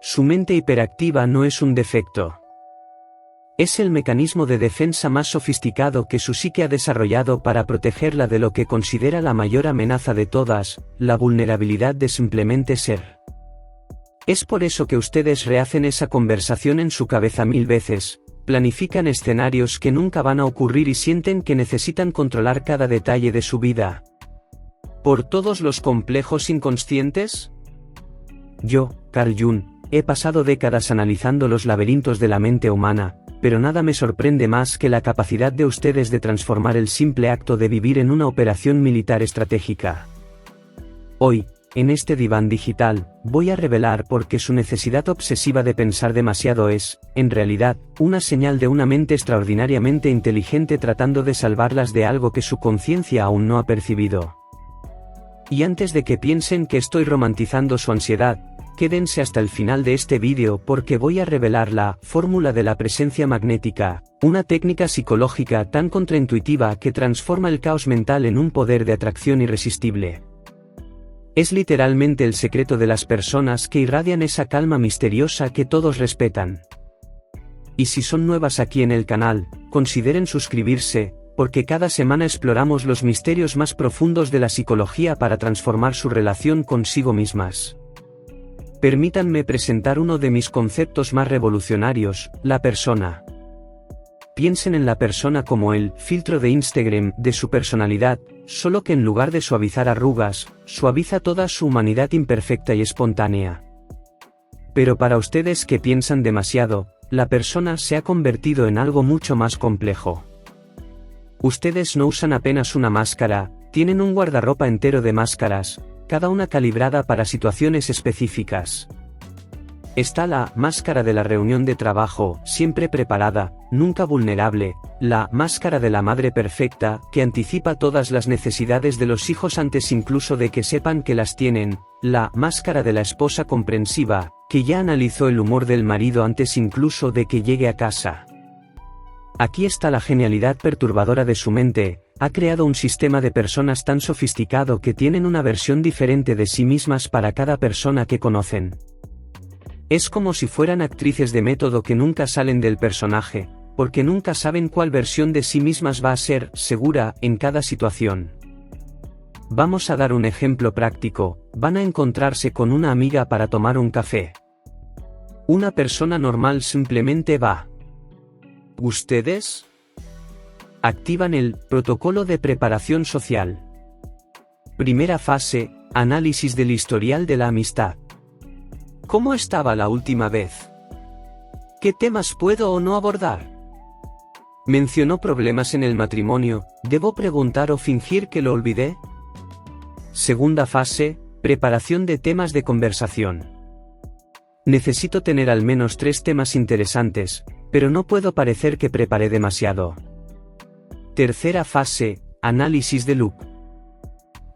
Su mente hiperactiva no es un defecto. Es el mecanismo de defensa más sofisticado que su psique ha desarrollado para protegerla de lo que considera la mayor amenaza de todas, la vulnerabilidad de simplemente ser. Es por eso que ustedes rehacen esa conversación en su cabeza 1000 veces, planifican escenarios que nunca van a ocurrir y sienten que necesitan controlar cada detalle de su vida. ¿Por todos los complejos inconscientes? Yo, Carl Jung, he pasado décadas analizando los laberintos de la mente humana, pero nada me sorprende más que la capacidad de ustedes de transformar el simple acto de vivir en una operación militar estratégica. Hoy, en este diván digital, voy a revelar por qué su necesidad obsesiva de pensar demasiado es, en realidad, una señal de una mente extraordinariamente inteligente tratando de salvarlas de algo que su conciencia aún no ha percibido. Y antes de que piensen que estoy romantizando su ansiedad, quédense hasta el final de este vídeo porque voy a revelar la fórmula de la presencia magnética, una técnica psicológica tan contraintuitiva que transforma el caos mental en un poder de atracción irresistible. Es literalmente el secreto de las personas que irradian esa calma misteriosa que todos respetan. Y si son nuevas aquí en el canal, consideren suscribirse, porque cada semana exploramos los misterios más profundos de la psicología para transformar su relación consigo mismas. Permítanme presentar uno de mis conceptos más revolucionarios, la persona. Piensen en la persona como el filtro de Instagram de su personalidad, solo que en lugar de suavizar arrugas, suaviza toda su humanidad imperfecta y espontánea. Pero para ustedes que piensan demasiado, la persona se ha convertido en algo mucho más complejo. Ustedes no usan apenas una máscara, tienen un guardarropa entero de máscaras, cada una calibrada para situaciones específicas. Está la máscara de la reunión de trabajo, siempre preparada, nunca vulnerable, la máscara de la madre perfecta, que anticipa todas las necesidades de los hijos antes incluso de que sepan que las tienen, la máscara de la esposa comprensiva, que ya analizó el humor del marido antes incluso de que llegue a casa. Aquí está la genialidad perturbadora de su mente, ha creado un sistema de personas tan sofisticado que tienen una versión diferente de sí mismas para cada persona que conocen. Es como si fueran actrices de método que nunca salen del personaje, porque nunca saben cuál versión de sí mismas va a ser segura en cada situación. Vamos a dar un ejemplo práctico, van a encontrarse con una amiga para tomar un café. Una persona normal simplemente va. ¿Ustedes? Activan el protocolo de preparación social. Primera fase, análisis del historial de la amistad. ¿Cómo estaba la última vez? ¿Qué temas puedo o no abordar? ¿Mencionó problemas en el matrimonio? ¿Debo preguntar o fingir que lo olvidé? Segunda fase, preparación de temas de conversación. Necesito tener al menos 3 temas interesantes, pero no puedo parecer que preparé demasiado. Tercera fase, análisis de look.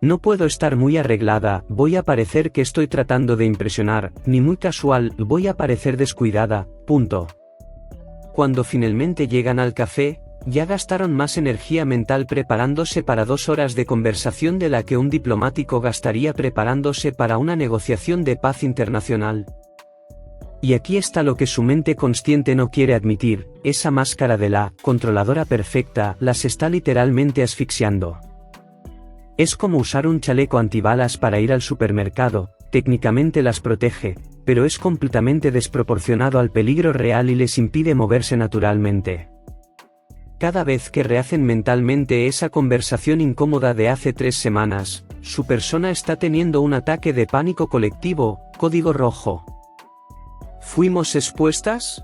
No puedo estar muy arreglada, voy a parecer que estoy tratando de impresionar, ni muy casual, voy a parecer descuidada, punto. Cuando finalmente llegan al café, ya gastaron más energía mental preparándose para 2 horas de conversación de la que un diplomático gastaría preparándose para una negociación de paz internacional. Y aquí está lo que su mente consciente no quiere admitir, esa máscara de la controladora perfecta las está literalmente asfixiando. Es como usar un chaleco antibalas para ir al supermercado, técnicamente las protege, pero es completamente desproporcionado al peligro real y les impide moverse naturalmente. Cada vez que rehacen mentalmente esa conversación incómoda de hace 3 semanas, su persona está teniendo un ataque de pánico colectivo, código rojo. ¿Fuimos expuestas?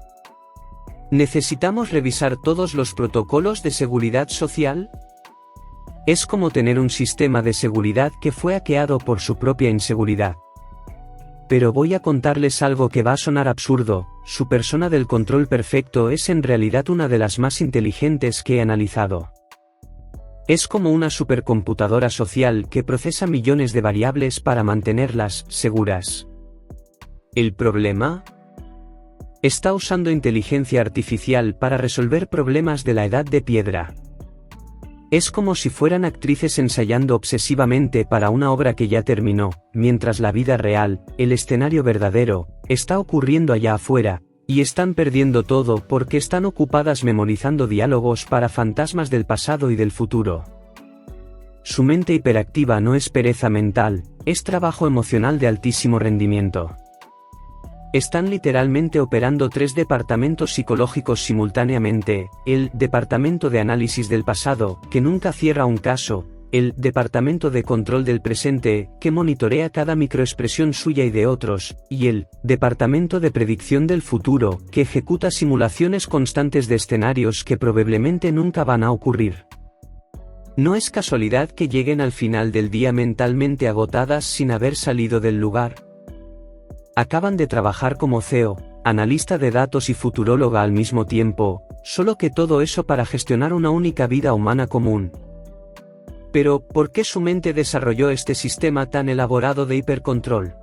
¿Necesitamos revisar todos los protocolos de seguridad social? Es como tener un sistema de seguridad que fue hackeado por su propia inseguridad. Pero voy a contarles algo que va a sonar absurdo, su persona del control perfecto es en realidad una de las más inteligentes que he analizado. Es como una supercomputadora social que procesa millones de variables para mantenerlas seguras. ¿El problema? Está usando inteligencia artificial para resolver problemas de la edad de piedra. Es como si fueran actrices ensayando obsesivamente para una obra que ya terminó, mientras la vida real, el escenario verdadero, está ocurriendo allá afuera, y están perdiendo todo porque están ocupadas memorizando diálogos para fantasmas del pasado y del futuro. Su mente hiperactiva no es pereza mental, es trabajo emocional de altísimo rendimiento. Están literalmente operando 3 departamentos psicológicos simultáneamente: el departamento de análisis del pasado, que nunca cierra un caso; el departamento de control del presente, que monitorea cada microexpresión suya y de otros; y el departamento de predicción del futuro, que ejecuta simulaciones constantes de escenarios que probablemente nunca van a ocurrir. No es casualidad que lleguen al final del día mentalmente agotadas sin haber salido del lugar. Acaban de trabajar como CEO, analista de datos y futuróloga al mismo tiempo, solo que todo eso para gestionar una única vida humana común. Pero, ¿por qué su mente desarrolló este sistema tan elaborado de hipercontrol?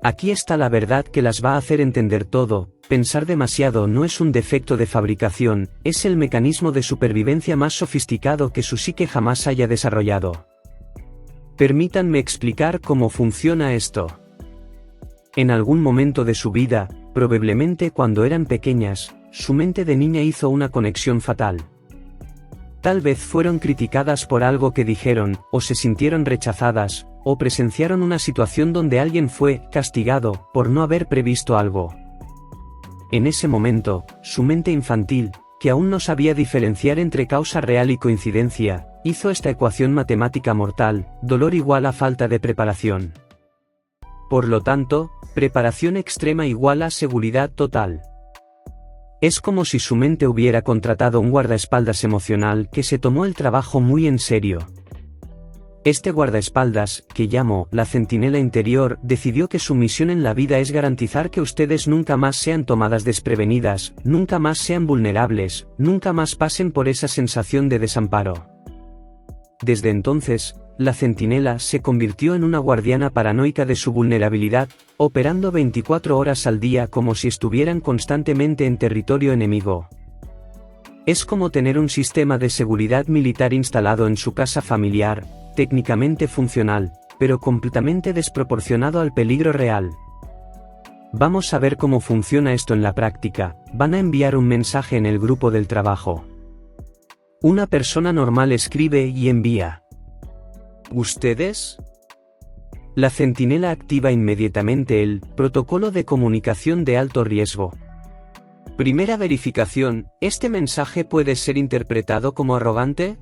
Aquí está la verdad que las va a hacer entender todo. Pensar demasiado no es un defecto de fabricación, es el mecanismo de supervivencia más sofisticado que su psique jamás haya desarrollado. Permítanme explicar cómo funciona esto. En algún momento de su vida, probablemente cuando eran pequeñas, su mente de niña hizo una conexión fatal. Tal vez fueron criticadas por algo que dijeron, o se sintieron rechazadas, o presenciaron una situación donde alguien fue castigado por no haber previsto algo. En ese momento, su mente infantil, que aún no sabía diferenciar entre causa real y coincidencia, hizo esta ecuación matemática mortal: dolor igual a falta de preparación. Por lo tanto, preparación extrema igual a seguridad total. Es como si su mente hubiera contratado un guardaespaldas emocional que se tomó el trabajo muy en serio. Este guardaespaldas, que llamo la centinela interior, decidió que su misión en la vida es garantizar que ustedes nunca más sean tomadas desprevenidas, nunca más sean vulnerables, nunca más pasen por esa sensación de desamparo. Desde entonces, la centinela se convirtió en una guardiana paranoica de su vulnerabilidad, operando 24 horas al día como si estuvieran constantemente en territorio enemigo. Es como tener un sistema de seguridad militar instalado en su casa familiar, técnicamente funcional, pero completamente desproporcionado al peligro real. Vamos a ver cómo funciona esto en la práctica. Van a enviar un mensaje en el grupo del trabajo. Una persona normal escribe y envía: ¿ustedes? La centinela activa inmediatamente el protocolo de comunicación de alto riesgo. Primera verificación: ¿este mensaje puede ser interpretado como arrogante?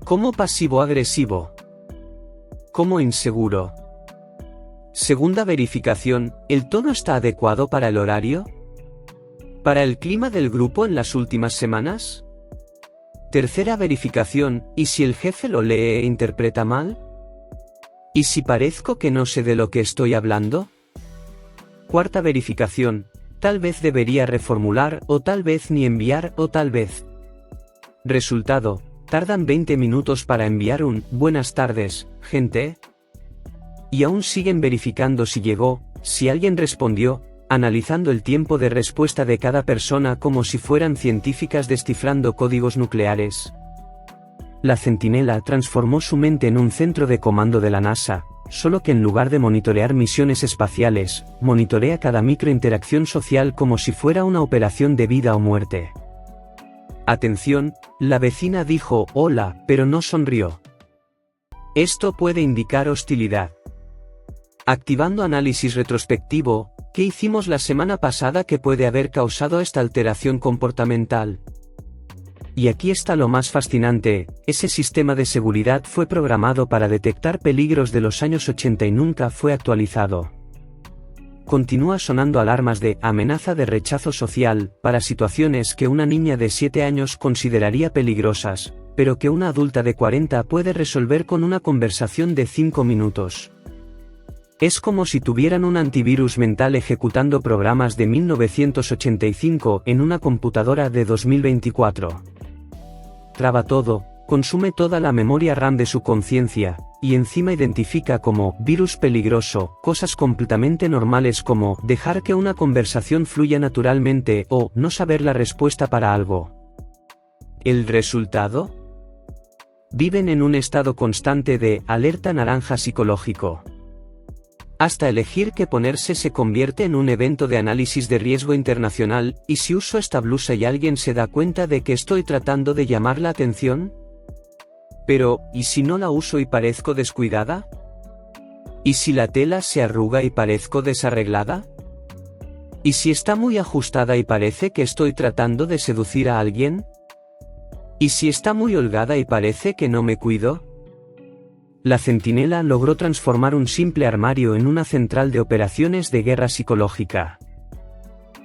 ¿Como pasivo-agresivo? ¿Como inseguro? Segunda verificación: ¿el tono está adecuado para el horario? ¿Para el clima del grupo en las últimas semanas? Tercera verificación: ¿y si el jefe lo lee e interpreta mal? ¿Y si parezco que no sé de lo que estoy hablando? Cuarta verificación: tal vez debería reformular, o tal vez ni enviar, o tal vez. Resultado: tardan 20 minutos para enviar un «buenas tardes, gente». Y aún siguen verificando si llegó, si alguien respondió, analizando el tiempo de respuesta de cada persona como si fueran científicas descifrando códigos nucleares. La centinela transformó su mente en un centro de comando de la NASA, solo que en lugar de monitorear misiones espaciales, monitorea cada microinteracción social como si fuera una operación de vida o muerte. Atención, la vecina dijo «hola», pero no sonrió. Esto puede indicar hostilidad. Activando análisis retrospectivo, ¿qué hicimos la semana pasada que puede haber causado esta alteración comportamental? Y aquí está lo más fascinante: ese sistema de seguridad fue programado para detectar peligros de los años 80 y nunca fue actualizado. Continúa sonando alarmas de amenaza de rechazo social para situaciones que una niña de 7 años consideraría peligrosas, pero que una adulta de 40 puede resolver con una conversación de 5 minutos. Es como si tuvieran un antivirus mental ejecutando programas de 1985 en una computadora de 2024. Traba todo, consume toda la memoria RAM de su conciencia, y encima identifica como virus peligroso cosas completamente normales como dejar que una conversación fluya naturalmente o no saber la respuesta para algo. ¿El resultado? Viven en un estado constante de alerta naranja psicológico. Hasta elegir qué ponerse se convierte en un evento de análisis de riesgo internacional. ¿Y si uso esta blusa y alguien se da cuenta de que estoy tratando de llamar la atención? Pero, ¿y si no la uso y parezco descuidada? ¿Y si la tela se arruga y parezco desarreglada? ¿Y si está muy ajustada y parece que estoy tratando de seducir a alguien? ¿Y si está muy holgada y parece que no me cuido? La Centinela logró transformar un simple armario en una central de operaciones de guerra psicológica.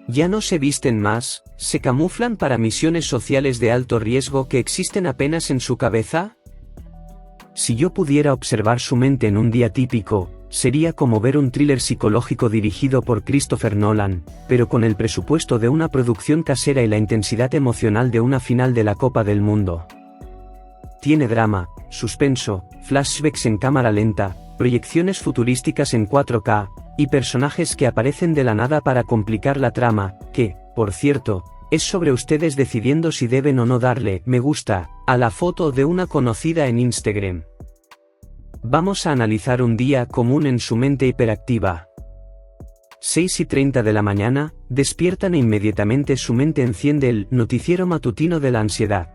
Ya no se visten más, se camuflan para misiones sociales de alto riesgo que existen apenas en su cabeza. Si yo pudiera observar su mente en un día típico, sería como ver un thriller psicológico dirigido por Christopher Nolan, pero con el presupuesto de una producción casera y la intensidad emocional de una final de la Copa del Mundo. Tiene drama, suspenso, flashbacks en cámara lenta, proyecciones futurísticas en 4K, y personajes que aparecen de la nada para complicar la trama, que, por cierto, es sobre ustedes decidiendo si deben o no darle me gusta a la foto de una conocida en Instagram. Vamos a analizar un día común en su mente hiperactiva. 6:30 de la mañana, despiertan e inmediatamente su mente enciende el noticiero matutino de la ansiedad.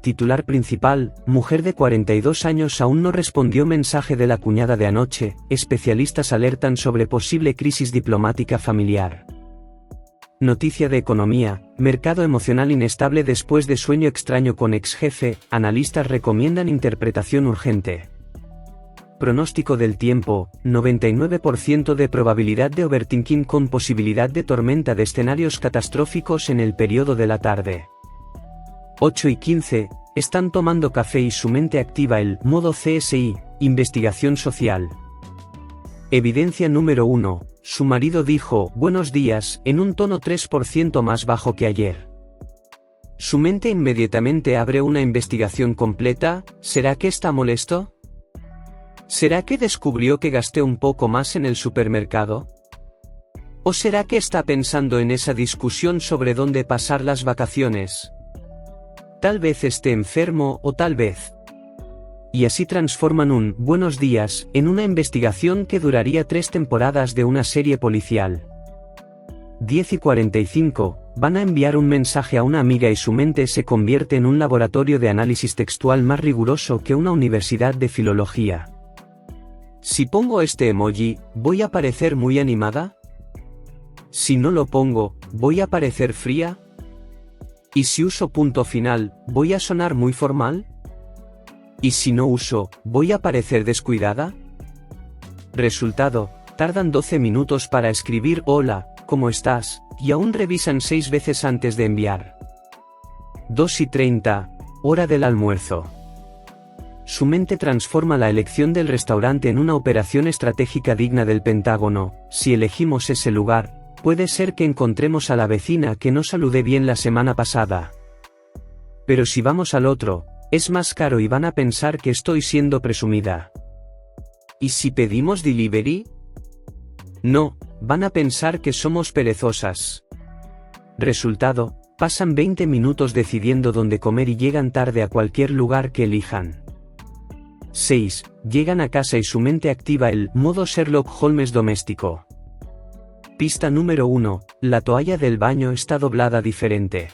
Titular principal: mujer de 42 años aún no respondió mensaje de la cuñada de anoche, especialistas alertan sobre posible crisis diplomática familiar. Noticia de economía: mercado emocional inestable después de sueño extraño con ex jefe, analistas recomiendan interpretación urgente. Pronóstico del tiempo: 99% de probabilidad de overthinking con posibilidad de tormenta de escenarios catastróficos en el periodo de la tarde. 8:15, están tomando café y su mente activa el modo CSI, investigación social. Evidencia número 1, su marido dijo buenos días en un tono 3% más bajo que ayer. Su mente inmediatamente abre una investigación completa. ¿Será que está molesto? ¿Será que descubrió que gasté un poco más en el supermercado? ¿O será que está pensando en esa discusión sobre dónde pasar las vacaciones? Tal vez esté enfermo o tal vez. Y así transforman un buenos días en una investigación que duraría 3 temporadas de una serie policial. 10:45, van a enviar un mensaje a una amiga y su mente se convierte en un laboratorio de análisis textual más riguroso que una universidad de filología. Si pongo este emoji, ¿voy a parecer muy animada? Si no lo pongo, ¿voy a parecer fría? ¿Y si uso punto final, voy a sonar muy formal? ¿Y si no uso, voy a parecer descuidada? Resultado, tardan 12 minutos para escribir hola, ¿cómo estás? Y aún revisan 6 veces antes de enviar. 2:30, hora del almuerzo. Su mente transforma la elección del restaurante en una operación estratégica digna del Pentágono. Si elegimos ese lugar, puede ser que encontremos a la vecina que no saludé bien la semana pasada. Pero si vamos al otro, es más caro y van a pensar que estoy siendo presumida. ¿Y si pedimos delivery? No, van a pensar que somos perezosas. Resultado, pasan 20 minutos decidiendo dónde comer y llegan tarde a cualquier lugar que elijan. 6. Llegan a casa y su mente activa el modo Sherlock Holmes doméstico. Pista número 1, la toalla del baño está doblada diferente.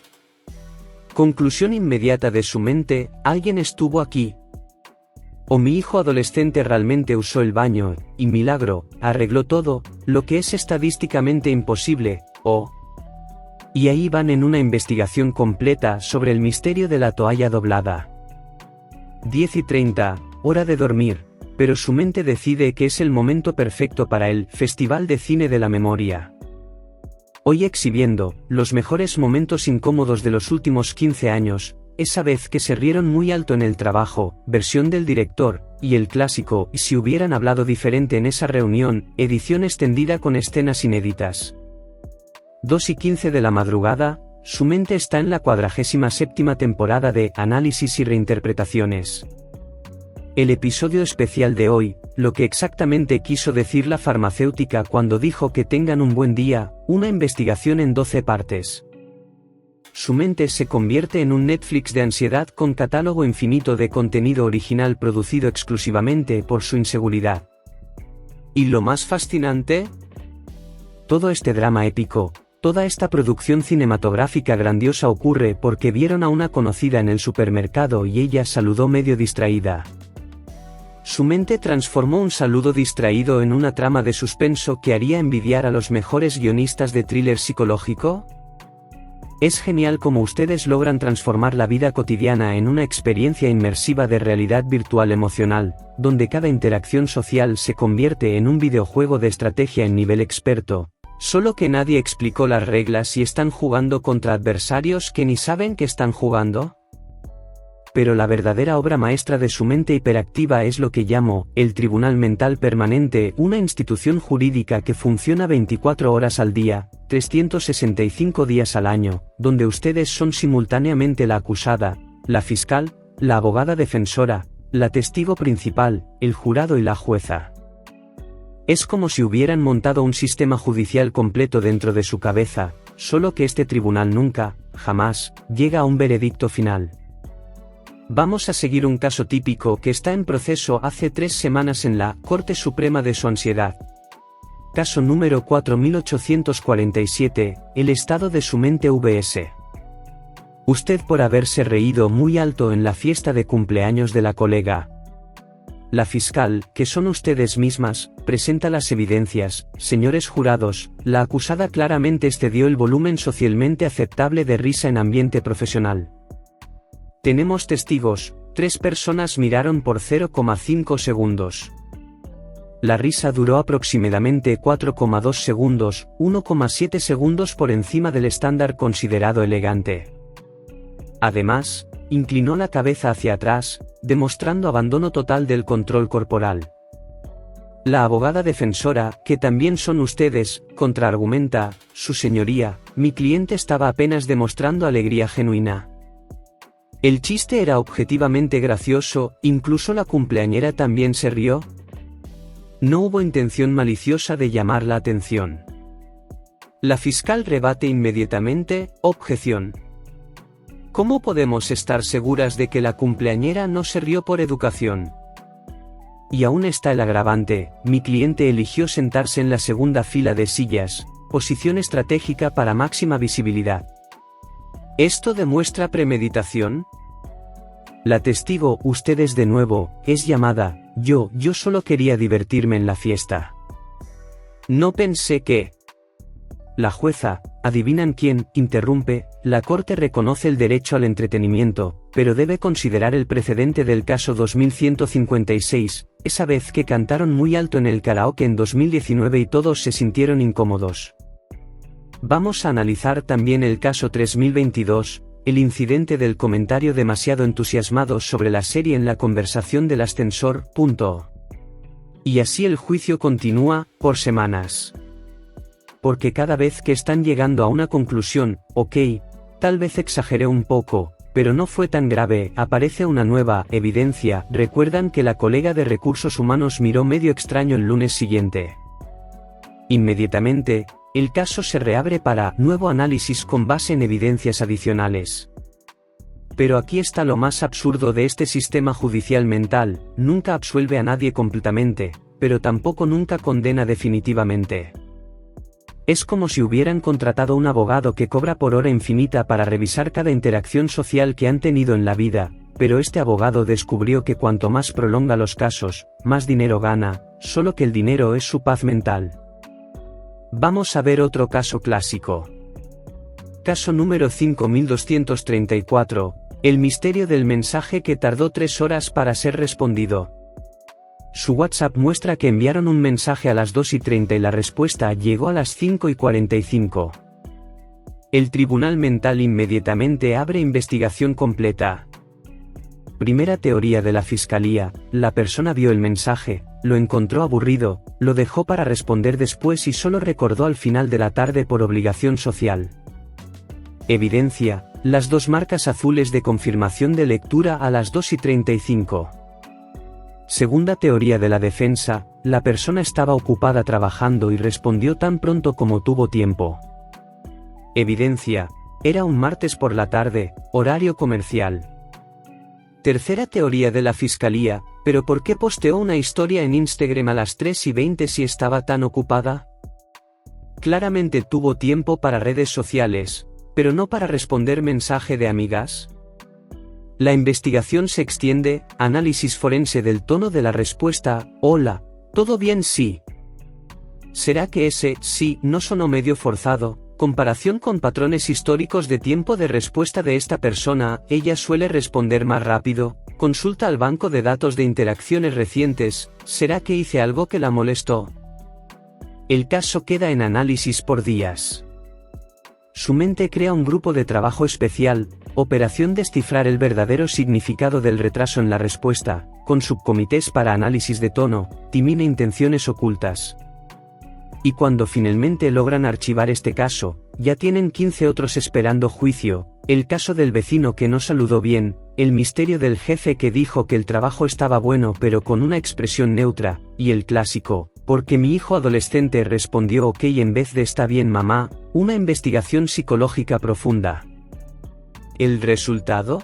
Conclusión inmediata de su mente, alguien estuvo aquí. O mi hijo adolescente realmente usó el baño, y milagro, arregló todo, lo que es estadísticamente imposible, o... Y ahí van en una investigación completa sobre el misterio de la toalla doblada. 10:30, hora de dormir, pero su mente decide que es el momento perfecto para el Festival de Cine de la Memoria. Hoy exhibiendo los mejores momentos incómodos de los últimos 15 años, esa vez que se rieron muy alto en el trabajo, versión del director, y el clásico "y si hubieran hablado diferente en esa reunión", edición extendida con escenas inéditas. 2:15 de la madrugada, su mente está en la 47ª temporada de Análisis y Reinterpretaciones. El episodio especial de hoy, lo que exactamente quiso decir la farmacéutica cuando dijo que tengan un buen día, una investigación en 12 partes. Su mente se convierte en un Netflix de ansiedad con catálogo infinito de contenido original producido exclusivamente por su inseguridad. ¿Y lo más fascinante? Todo este drama épico, toda esta producción cinematográfica grandiosa ocurre porque vieron a una conocida en el supermercado y ella saludó medio distraída. Su mente transformó un saludo distraído en una trama de suspenso que haría envidiar a los mejores guionistas de thriller psicológico. Es genial cómo ustedes logran transformar la vida cotidiana en una experiencia inmersiva de realidad virtual emocional, donde cada interacción social se convierte en un videojuego de estrategia en nivel experto, solo que nadie explicó las reglas y están jugando contra adversarios que ni saben que están jugando. Pero la verdadera obra maestra de su mente hiperactiva es lo que llamo el Tribunal Mental Permanente, una institución jurídica que funciona 24 horas al día, 365 días al año, donde ustedes son simultáneamente la acusada, la fiscal, la abogada defensora, la testigo principal, el jurado y la jueza. Es como si hubieran montado un sistema judicial completo dentro de su cabeza, solo que este tribunal nunca, jamás, llega a un veredicto final. Vamos a seguir un caso típico que está en proceso hace 3 semanas en la Corte Suprema de su ansiedad. Caso número 4847, el estado de su mente vs. Usted por haberse reído muy alto en la fiesta de cumpleaños de la colega. La fiscal, que son ustedes mismas, presenta las evidencias. Señores jurados, la acusada claramente excedió el volumen socialmente aceptable de risa en ambiente profesional. Tenemos testigos, 3 personas miraron por 0,5 segundos. La risa duró aproximadamente 4,2 segundos, 1,7 segundos por encima del estándar considerado elegante. Además, inclinó la cabeza hacia atrás, demostrando abandono total del control corporal. La abogada defensora, que también son ustedes, contraargumenta: Su señoría, mi cliente estaba apenas demostrando alegría genuina. El chiste era objetivamente gracioso, incluso la cumpleañera también se rió. No hubo intención maliciosa de llamar la atención. La fiscal rebate inmediatamente: objeción. ¿Cómo podemos estar seguras de que la cumpleañera no se rió por educación? Y aún está el agravante: mi cliente eligió sentarse en la segunda fila de sillas, posición estratégica para máxima visibilidad. ¿Esto demuestra premeditación? La testigo, ustedes de nuevo, es llamada: yo solo quería divertirme en la fiesta. No pensé que... La jueza, ¿adivinan quién?, interrumpe: la corte reconoce el derecho al entretenimiento, pero debe considerar el precedente del caso 2156, esa vez que cantaron muy alto en el karaoke en 2019 y todos se sintieron incómodos. Vamos a analizar también el caso 3022, el incidente del comentario demasiado entusiasmado sobre la serie en la conversación del ascensor. Y así el juicio continúa, por semanas. Porque cada vez que están llegando a una conclusión, ok, tal vez exageré un poco, pero no fue tan grave, aparece una nueva evidencia. Recuerdan que la colega de recursos humanos miró medio extraño el lunes siguiente. Inmediatamente, el caso se reabre para nuevo análisis con base en evidencias adicionales. Pero aquí está lo más absurdo de este sistema judicial mental: nunca absuelve a nadie completamente, pero tampoco nunca condena definitivamente. Es como si hubieran contratado un abogado que cobra por hora infinita para revisar cada interacción social que han tenido en la vida, pero este abogado descubrió que cuanto más prolonga los casos, más dinero gana, solo que el dinero es su paz mental. Vamos a ver otro caso clásico. Caso número 5234, el misterio del mensaje que tardó 3 horas para ser respondido. Su WhatsApp muestra que enviaron un mensaje a las 2:30 y la respuesta llegó a las 5:45. El tribunal mental inmediatamente abre investigación completa. Primera teoría de la fiscalía: la persona vio el mensaje, lo encontró aburrido, lo dejó para responder después y solo recordó al final de la tarde por obligación social. Evidencia: las 2 marcas azules de confirmación de lectura a las 2:35. Segunda teoría de la defensa: la persona estaba ocupada trabajando y respondió tan pronto como tuvo tiempo. Evidencia: era un martes por la tarde, horario comercial. Tercera teoría de la fiscalía: ¿Pero por qué posteó una historia en Instagram a las 3:20 si estaba tan ocupada? Claramente tuvo tiempo para redes sociales, pero no para responder mensaje de amigas. La investigación se extiende, análisis forense del tono de la respuesta, hola, ¿todo bien? Sí. ¿Será que ese sí no sonó medio forzado? Comparación con patrones históricos de tiempo de respuesta de esta persona, ella suele responder más rápido, consulta al banco de datos de interacciones recientes, ¿será que hice algo que la molestó? El caso queda en análisis por días. Su mente crea un grupo de trabajo especial, operación descifrar el verdadero significado del retraso en la respuesta, con subcomités para análisis de tono, timina intenciones ocultas. Y cuando finalmente logran archivar este caso, ya tienen 15 otros esperando juicio, el caso del vecino que no saludó bien, el misterio del jefe que dijo que el trabajo estaba bueno pero con una expresión neutra, y el clásico, porque mi hijo adolescente respondió ok en vez de está bien mamá, una investigación psicológica profunda. ¿El resultado?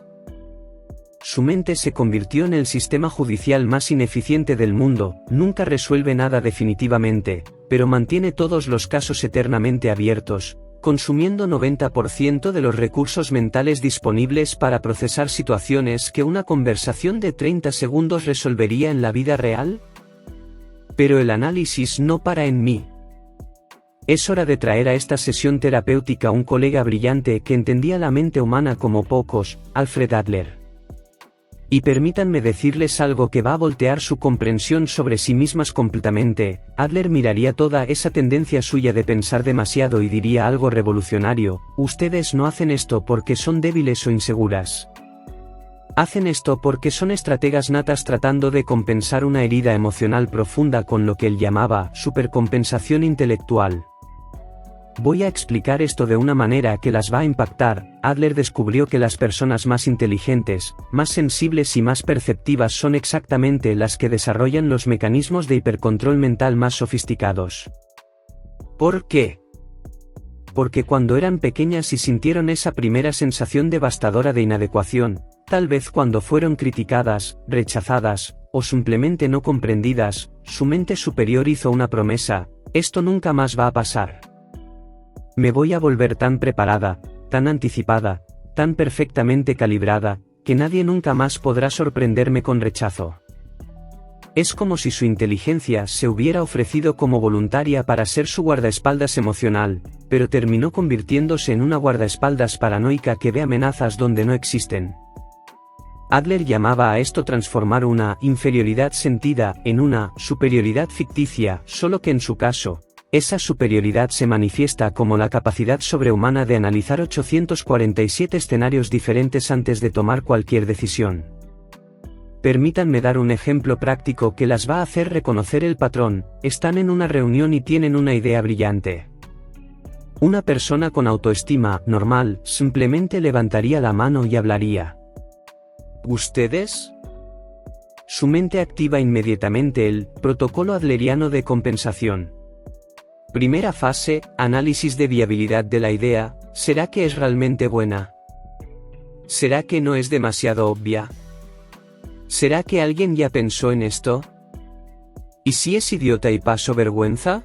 Su mente se convirtió en el sistema judicial más ineficiente del mundo, nunca resuelve nada definitivamente, pero mantiene todos los casos eternamente abiertos, consumiendo 90% de los recursos mentales disponibles para procesar situaciones que una conversación de 30 segundos resolvería en la vida real. Pero el análisis no para en mí. Es hora de traer a esta sesión terapéutica un colega brillante que entendía la mente humana como pocos, Alfred Adler. Y permítanme decirles algo que va a voltear su comprensión sobre sí mismas completamente. Adler miraría toda esa tendencia suya de pensar demasiado y diría algo revolucionario: ustedes no hacen esto porque son débiles o inseguras. Hacen esto porque son estrategas natas tratando de compensar una herida emocional profunda con lo que él llamaba supercompensación intelectual. Voy a explicar esto de una manera que las va a impactar. Adler descubrió que las personas más inteligentes, más sensibles y más perceptivas son exactamente las que desarrollan los mecanismos de hipercontrol mental más sofisticados. ¿Por qué? Porque cuando eran pequeñas y sintieron esa primera sensación devastadora de inadecuación, tal vez cuando fueron criticadas, rechazadas, o simplemente no comprendidas, su mente superior hizo una promesa: esto nunca más va a pasar. Me voy a volver tan preparada, tan anticipada, tan perfectamente calibrada, que nadie nunca más podrá sorprenderme con rechazo. Es como si su inteligencia se hubiera ofrecido como voluntaria para ser su guardaespaldas emocional, pero terminó convirtiéndose en una guardaespaldas paranoica que ve amenazas donde no existen. Adler llamaba a esto transformar una inferioridad sentida en una superioridad ficticia, solo que en su caso, esa superioridad se manifiesta como la capacidad sobrehumana de analizar 847 escenarios diferentes antes de tomar cualquier decisión. Permítanme dar un ejemplo práctico que las va a hacer reconocer el patrón. Están en una reunión y tienen una idea brillante. Una persona con autoestima normal simplemente levantaría la mano y hablaría. ¿Ustedes? Su mente activa inmediatamente el protocolo adleriano de compensación. Primera fase, análisis de viabilidad de la idea. ¿Será que es realmente buena? ¿Será que no es demasiado obvia? ¿Será que alguien ya pensó en esto? ¿Y si es idiota y paso vergüenza?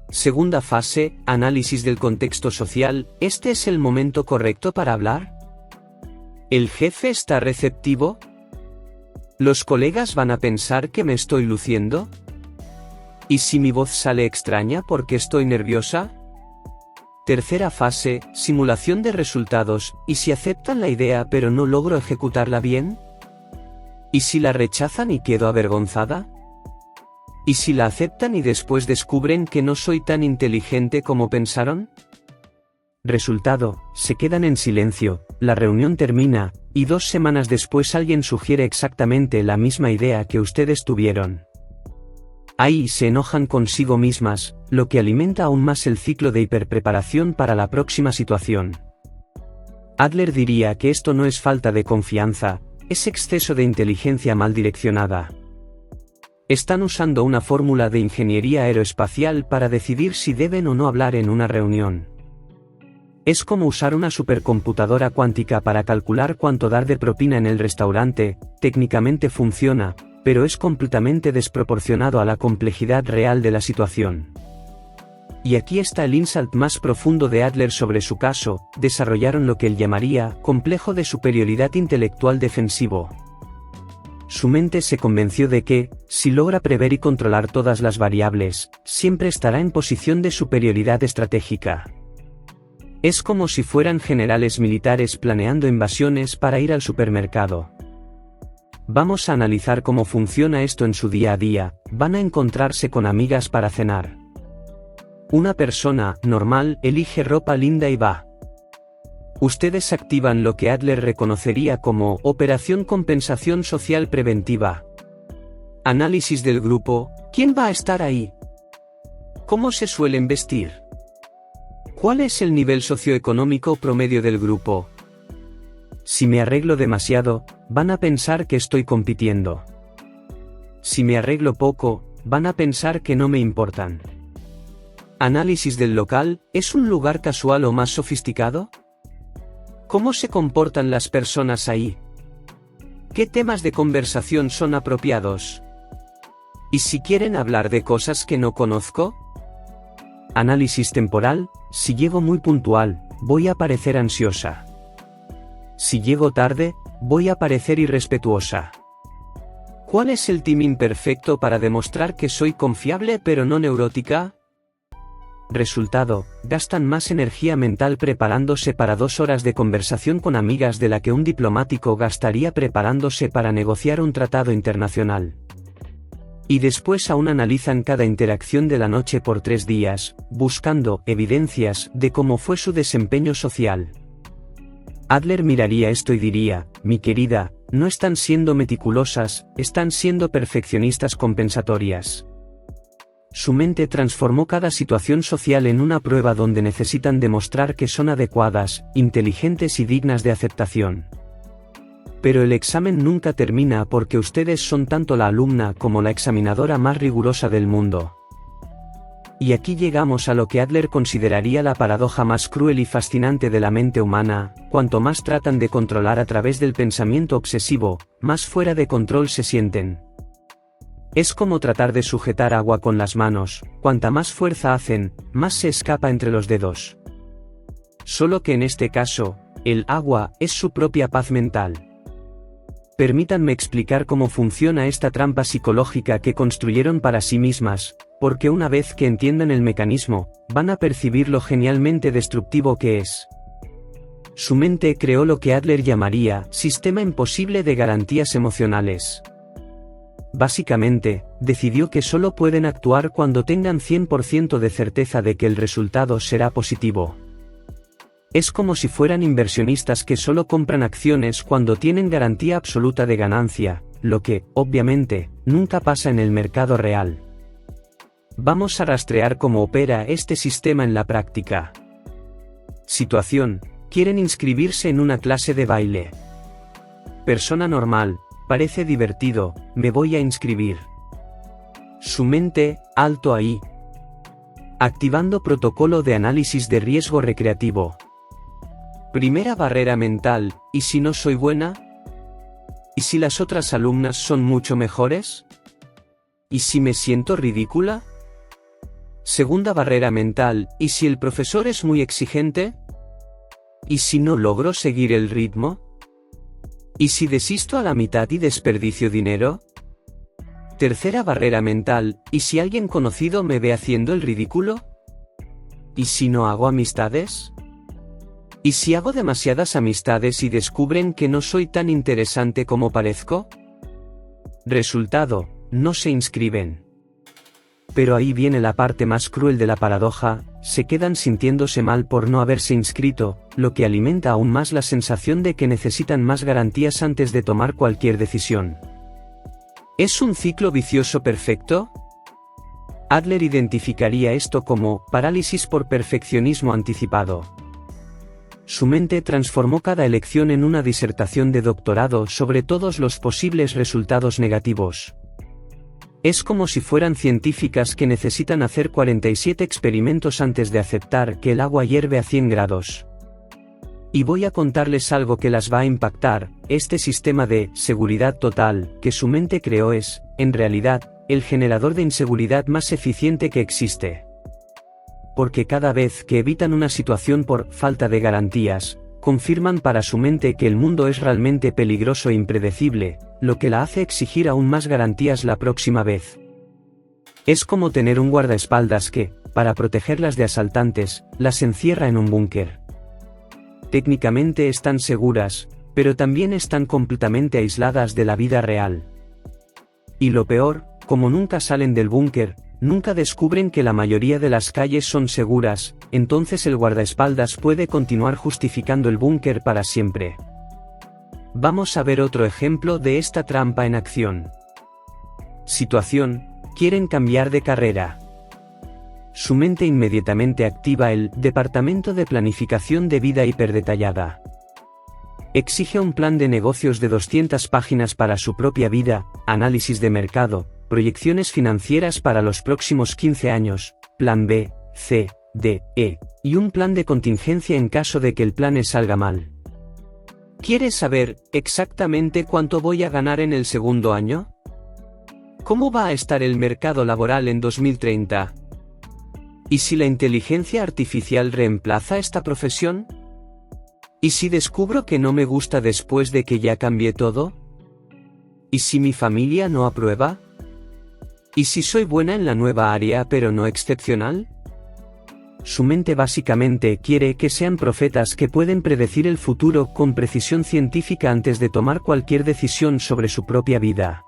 Segunda fase, análisis del contexto social. ¿Este es el momento correcto para hablar? ¿El jefe está receptivo? ¿Los colegas van a pensar que me estoy luciendo? ¿Y si mi voz sale extraña porque estoy nerviosa? Tercera fase, simulación de resultados. ¿Y si aceptan la idea pero no logro ejecutarla bien? ¿Y si la rechazan y quedo avergonzada? ¿Y si la aceptan y después descubren que no soy tan inteligente como pensaron? Resultado, se quedan en silencio, la reunión termina, y 2 semanas después alguien sugiere exactamente la misma idea que ustedes tuvieron. Ahí se enojan consigo mismas, lo que alimenta aún más el ciclo de hiperpreparación para la próxima situación. Adler diría que esto no es falta de confianza, es exceso de inteligencia mal direccionada. Están usando una fórmula de ingeniería aeroespacial para decidir si deben o no hablar en una reunión. Es como usar una supercomputadora cuántica para calcular cuánto dar de propina en el restaurante. Técnicamente funciona, pero es completamente desproporcionado a la complejidad real de la situación. Y aquí está el insight más profundo de Adler sobre su caso: desarrollaron lo que él llamaría complejo de superioridad intelectual defensivo. Su mente se convenció de que, si logra prever y controlar todas las variables, siempre estará en posición de superioridad estratégica. Es como si fueran generales militares planeando invasiones para ir al supermercado. Vamos a analizar cómo funciona esto en su día a día. Van a encontrarse con amigas para cenar. Una persona normal elige ropa linda y va. Ustedes activan lo que Adler reconocería como operación compensación social preventiva. Análisis del grupo: ¿quién va a estar ahí? ¿Cómo se suelen vestir? ¿Cuál es el nivel socioeconómico promedio del grupo? Si me arreglo demasiado, van a pensar que estoy compitiendo. Si me arreglo poco, van a pensar que no me importan. Análisis del local: ¿es un lugar casual o más sofisticado? ¿Cómo se comportan las personas ahí? ¿Qué temas de conversación son apropiados? ¿Y si quieren hablar de cosas que no conozco? Análisis temporal: si llego muy puntual, voy a parecer ansiosa. Si llego tarde, voy a parecer irrespetuosa. ¿Cuál es el timing perfecto para demostrar que soy confiable pero no neurótica? Resultado: gastan más energía mental preparándose para 2 horas de conversación con amigas de la que un diplomático gastaría preparándose para negociar un tratado internacional. Y después aún analizan cada interacción de la noche por 3 días, buscando evidencias de cómo fue su desempeño social. Adler miraría esto y diría: mi querida, no están siendo meticulosas, están siendo perfeccionistas compensatorias. Su mente transformó cada situación social en una prueba donde necesitan demostrar que son adecuadas, inteligentes y dignas de aceptación. Pero el examen nunca termina porque ustedes son tanto la alumna como la examinadora más rigurosa del mundo. Y aquí llegamos a lo que Adler consideraría la paradoja más cruel y fascinante de la mente humana: cuanto más tratan de controlar a través del pensamiento obsesivo, más fuera de control se sienten. Es como tratar de sujetar agua con las manos: cuanta más fuerza hacen, más se escapa entre los dedos. Solo que en este caso, el agua es su propia paz mental. Permítanme explicar cómo funciona esta trampa psicológica que construyeron para sí mismas, porque una vez que entiendan el mecanismo, van a percibir lo genialmente destructivo que es. Su mente creó lo que Adler llamaría sistema imposible de garantías emocionales. Básicamente, decidió que solo pueden actuar cuando tengan 100% de certeza de que el resultado será positivo. Es como si fueran inversionistas que solo compran acciones cuando tienen garantía absoluta de ganancia, lo que, obviamente, nunca pasa en el mercado real. Vamos a rastrear cómo opera este sistema en la práctica. Situación: quieren inscribirse en una clase de baile. Persona normal: parece divertido, me voy a inscribir. Su mente: alto ahí. Activando protocolo de análisis de riesgo recreativo. Primera barrera mental: ¿y si no soy buena? ¿Y si las otras alumnas son mucho mejores? ¿Y si me siento ridícula? Segunda barrera mental: ¿y si el profesor es muy exigente? ¿Y si no logro seguir el ritmo? ¿Y si desisto a la mitad y desperdicio dinero? Tercera barrera mental: ¿y si alguien conocido me ve haciendo el ridículo? ¿Y si no hago amistades? ¿Y si hago demasiadas amistades y descubren que no soy tan interesante como parezco? Resultado: no se inscriben. Pero ahí viene la parte más cruel de la paradoja: se quedan sintiéndose mal por no haberse inscrito, lo que alimenta aún más la sensación de que necesitan más garantías antes de tomar cualquier decisión. ¿Es un ciclo vicioso perfecto? Adler identificaría esto como parálisis por perfeccionismo anticipado. Su mente transformó cada elección en una disertación de doctorado sobre todos los posibles resultados negativos. Es como si fueran científicas que necesitan hacer 47 experimentos antes de aceptar que el agua hierve a 100 grados. Y voy a contarles algo que las va a impactar. Este sistema de seguridad total que su mente creó es, en realidad, el generador de inseguridad más eficiente que existe. Porque cada vez que evitan una situación por falta de garantías, confirman para su mente que el mundo es realmente peligroso e impredecible, lo que la hace exigir aún más garantías la próxima vez. Es como tener un guardaespaldas que, para protegerlas de asaltantes, las encierra en un búnker. Técnicamente están seguras, pero también están completamente aisladas de la vida real. Y lo peor, como nunca salen del búnker, nunca descubren que la mayoría de las calles son seguras, entonces el guardaespaldas puede continuar justificando el búnker para siempre. Vamos a ver otro ejemplo de esta trampa en acción. Situación: quieren cambiar de carrera. Su mente inmediatamente activa el Departamento de Planificación de Vida hiperdetallada. Exige un plan de negocios de 200 páginas para su propia vida, análisis de mercado, proyecciones financieras para los próximos 15 años, plan B, C, D, E, y un plan de contingencia en caso de que el plan salga mal. ¿Quieres saber exactamente cuánto voy a ganar en el segundo año? ¿Cómo va a estar el mercado laboral en 2030? ¿Y si la inteligencia artificial reemplaza esta profesión? ¿Y si descubro que no me gusta después de que ya cambié todo? ¿Y si mi familia no aprueba? ¿Y si soy buena en la nueva área pero no excepcional? Su mente básicamente quiere que sean profetas que pueden predecir el futuro con precisión científica antes de tomar cualquier decisión sobre su propia vida.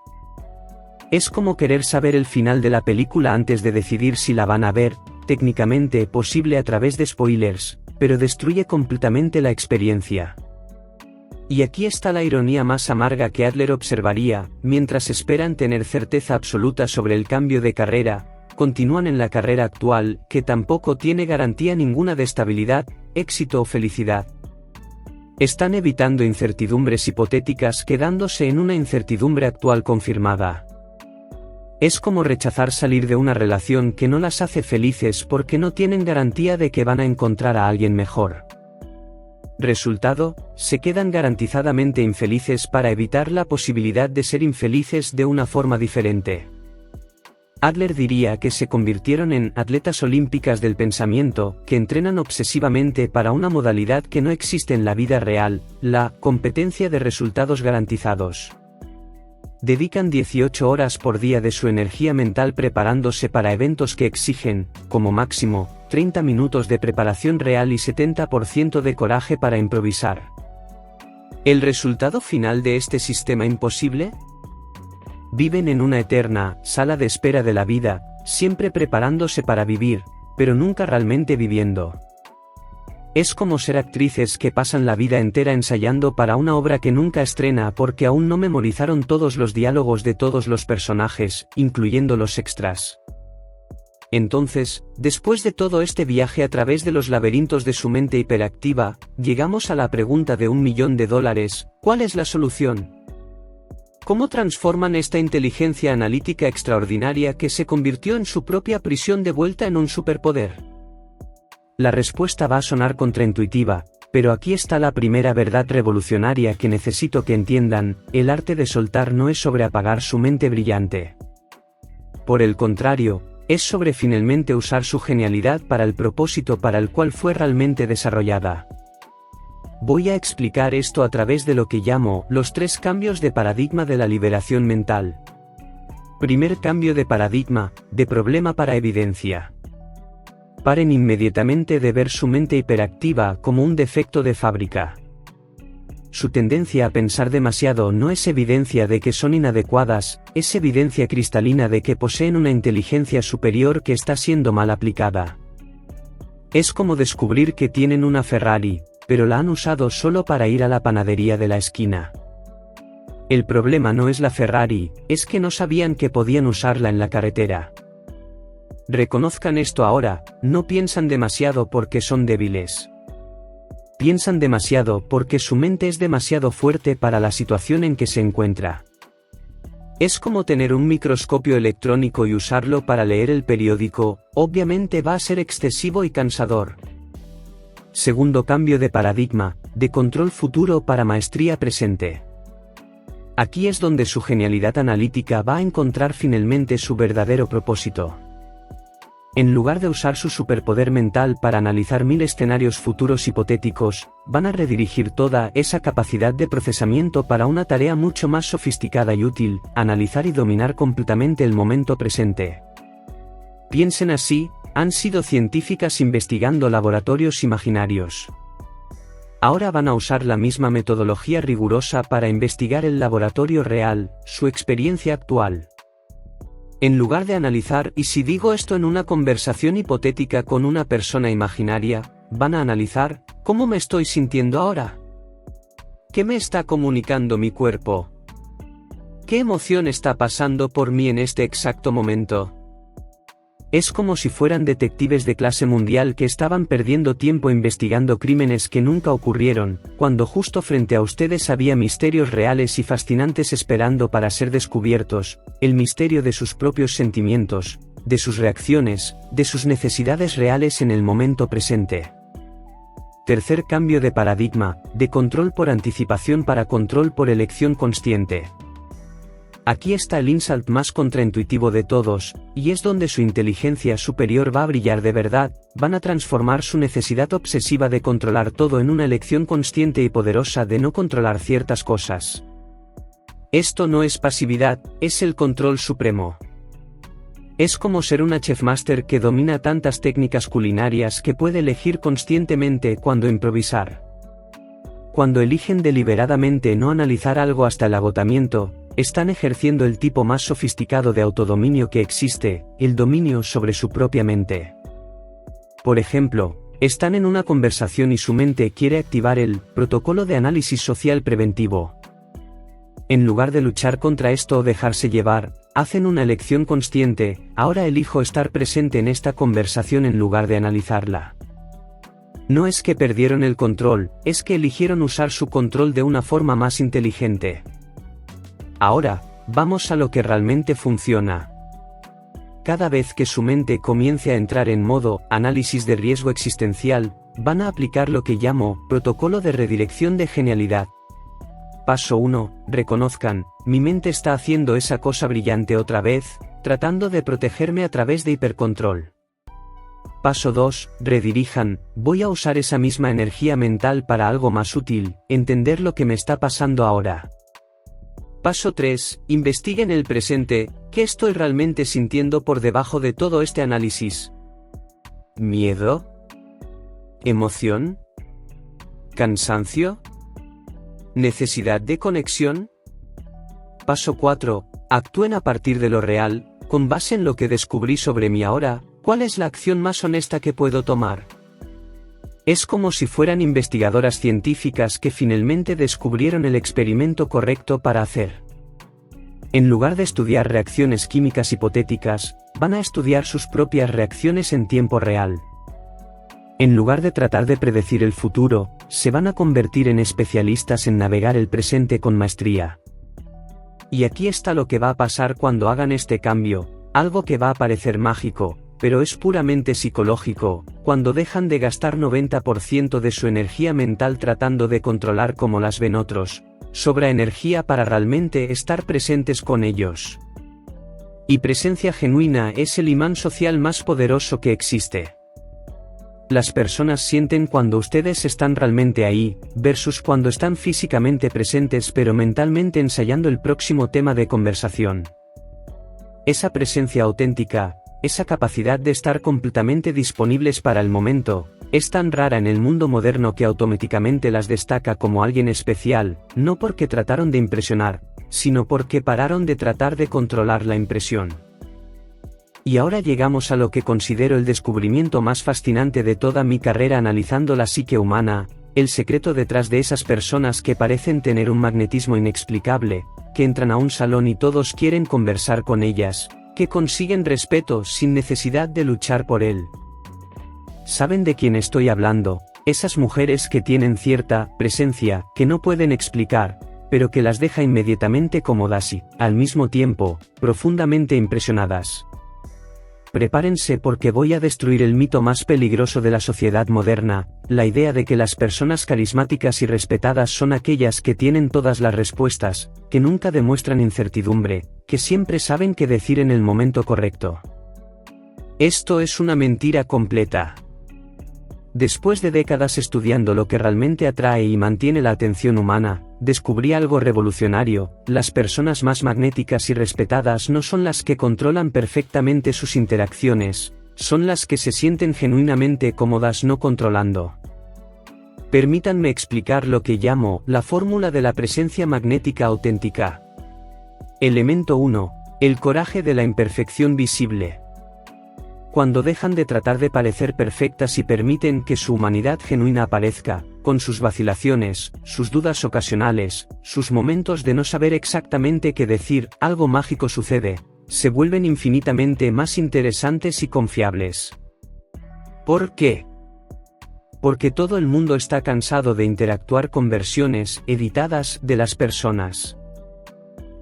Es como querer saber el final de la película antes de decidir si la van a ver, técnicamente posible a través de spoilers, pero destruye completamente la experiencia. Y aquí está la ironía más amarga que Adler observaría: mientras esperan tener certeza absoluta sobre el cambio de carrera, continúan en la carrera actual, que tampoco tiene garantía ninguna de estabilidad, éxito o felicidad. Están evitando incertidumbres hipotéticas quedándose en una incertidumbre actual confirmada. Es como rechazar salir de una relación que no las hace felices porque no tienen garantía de que van a encontrar a alguien mejor. Resultado: se quedan garantizadamente infelices para evitar la posibilidad de ser infelices de una forma diferente. Adler diría que se convirtieron en atletas olímpicas del pensamiento, que entrenan obsesivamente para una modalidad que no existe en la vida real, la competencia de resultados garantizados. Dedican 18 horas por día de su energía mental preparándose para eventos que exigen, como máximo, 30 minutos de preparación real y 70% de coraje para improvisar. ¿El resultado final de este sistema imposible? Viven en una eterna sala de espera de la vida, siempre preparándose para vivir, pero nunca realmente viviendo. Es como ser actrices que pasan la vida entera ensayando para una obra que nunca estrena porque aún no memorizaron todos los diálogos de todos los personajes, incluyendo los extras. Entonces, después de todo este viaje a través de los laberintos de su mente hiperactiva, llegamos a la pregunta de $1 millón: ¿cuál es la solución? ¿Cómo transforman esta inteligencia analítica extraordinaria que se convirtió en su propia prisión de vuelta en un superpoder? La respuesta va a sonar contraintuitiva, pero aquí está la primera verdad revolucionaria que necesito que entiendan: el arte de soltar no es sobre apagar su mente brillante. Por el contrario, es sobre finalmente usar su genialidad para el propósito para el cual fue realmente desarrollada. Voy a explicar esto a través de lo que llamo los 3 cambios de paradigma de la liberación mental. Primer cambio de paradigma: de problema para evidencia. Paren inmediatamente de ver su mente hiperactiva como un defecto de fábrica. Su tendencia a pensar demasiado no es evidencia de que son inadecuadas, es evidencia cristalina de que poseen una inteligencia superior que está siendo mal aplicada. Es como descubrir que tienen una Ferrari, pero la han usado solo para ir a la panadería de la esquina. El problema no es la Ferrari, es que no sabían que podían usarla en la carretera. Reconozcan esto ahora: no piensan demasiado porque son débiles. Piensan demasiado porque su mente es demasiado fuerte para la situación en que se encuentra. Es como tener un microscopio electrónico y usarlo para leer el periódico: obviamente va a ser excesivo y cansador. Segundo cambio de paradigma: de control futuro para maestría presente. Aquí es donde su genialidad analítica va a encontrar finalmente su verdadero propósito. En lugar de usar su superpoder mental para analizar 1000 escenarios futuros hipotéticos, van a redirigir toda esa capacidad de procesamiento para una tarea mucho más sofisticada y útil: analizar y dominar completamente el momento presente. Piensen así: han sido científicas investigando laboratorios imaginarios. Ahora van a usar la misma metodología rigurosa para investigar el laboratorio real, su experiencia actual. En lugar de analizar, y si digo esto en una conversación hipotética con una persona imaginaria, van a analizar: ¿cómo me estoy sintiendo ahora? ¿Qué me está comunicando mi cuerpo? ¿Qué emoción está pasando por mí en este exacto momento? Es como si fueran detectives de clase mundial que estaban perdiendo tiempo investigando crímenes que nunca ocurrieron, cuando justo frente a ustedes había misterios reales y fascinantes esperando para ser descubiertos: el misterio de sus propios sentimientos, de sus reacciones, de sus necesidades reales en el momento presente. Tercer cambio de paradigma: de control por anticipación para control por elección consciente. Aquí está el insight más contraintuitivo de todos, y es donde su inteligencia superior va a brillar de verdad. Van a transformar su necesidad obsesiva de controlar todo en una elección consciente y poderosa de no controlar ciertas cosas. Esto no es pasividad, es el control supremo. Es como ser una chefmaster que domina tantas técnicas culinarias que puede elegir conscientemente cuándo improvisar. Cuando eligen deliberadamente no analizar algo hasta el agotamiento, están ejerciendo el tipo más sofisticado de autodominio que existe: el dominio sobre su propia mente. Por ejemplo, están en una conversación y su mente quiere activar el protocolo de análisis social preventivo. En lugar de luchar contra esto o dejarse llevar, hacen una elección consciente: ahora elijo estar presente en esta conversación en lugar de analizarla. No es que perdieron el control, es que eligieron usar su control de una forma más inteligente. Ahora, vamos a lo que realmente funciona. Cada vez que su mente comience a entrar en modo análisis de riesgo existencial, van a aplicar lo que llamo protocolo de redirección de genialidad. Paso 1. Reconozcan: mi mente está haciendo esa cosa brillante otra vez, tratando de protegerme a través de hipercontrol. Paso 2. Redirijan: voy a usar esa misma energía mental para algo más útil: entender lo que me está pasando ahora. Paso 3. Investiguen el presente: ¿qué estoy realmente sintiendo por debajo de todo este análisis? ¿Miedo? ¿Emoción? ¿Cansancio? ¿Necesidad de conexión? Paso 4. Actúen a partir de lo real, con base en lo que descubrí sobre mí ahora. ¿Cuál es la acción más honesta que puedo tomar? Es como si fueran investigadoras científicas que finalmente descubrieron el experimento correcto para hacer. En lugar de estudiar reacciones químicas hipotéticas, van a estudiar sus propias reacciones en tiempo real. En lugar de tratar de predecir el futuro, se van a convertir en especialistas en navegar el presente con maestría. Y aquí está lo que va a pasar cuando hagan este cambio: algo que va a parecer mágico, pero es puramente psicológico, cuando dejan de gastar 90% de su energía mental tratando de controlar cómo las ven otros, sobra energía para realmente estar presentes con ellos. Y presencia genuina es el imán social más poderoso que existe. Las personas sienten cuando ustedes están realmente ahí, versus cuando están físicamente presentes pero mentalmente ensayando el próximo tema de conversación. Esa presencia auténtica, esa capacidad de estar completamente disponibles para el momento, es tan rara en el mundo moderno que automáticamente las destaca como alguien especial, no porque trataron de impresionar, sino porque pararon de tratar de controlar la impresión. Y ahora llegamos a lo que considero el descubrimiento más fascinante de toda mi carrera analizando la psique humana: el secreto detrás de esas personas que parecen tener un magnetismo inexplicable, que entran a un salón y todos quieren conversar con ellas, que consiguen respeto sin necesidad de luchar por él. ¿Saben de quién estoy hablando? Esas mujeres que tienen cierta presencia que no pueden explicar, pero que las deja inmediatamente cómodas y, al mismo tiempo, profundamente impresionadas. Prepárense porque voy a destruir el mito más peligroso de la sociedad moderna: la idea de que las personas carismáticas y respetadas son aquellas que tienen todas las respuestas, que nunca demuestran incertidumbre, que siempre saben qué decir en el momento correcto. Esto es una mentira completa. Después de décadas estudiando lo que realmente atrae y mantiene la atención humana, descubrí algo revolucionario: las personas más magnéticas y respetadas no son las que controlan perfectamente sus interacciones, son las que se sienten genuinamente cómodas no controlando. Permítanme explicar lo que llamo la fórmula de la presencia magnética auténtica. Elemento 1. El coraje de la imperfección visible. Cuando dejan de tratar de parecer perfectas y permiten que su humanidad genuina aparezca, con sus vacilaciones, sus dudas ocasionales, sus momentos de no saber exactamente qué decir, algo mágico sucede: se vuelven infinitamente más interesantes y confiables. ¿Por qué? Porque todo el mundo está cansado de interactuar con versiones editadas de las personas.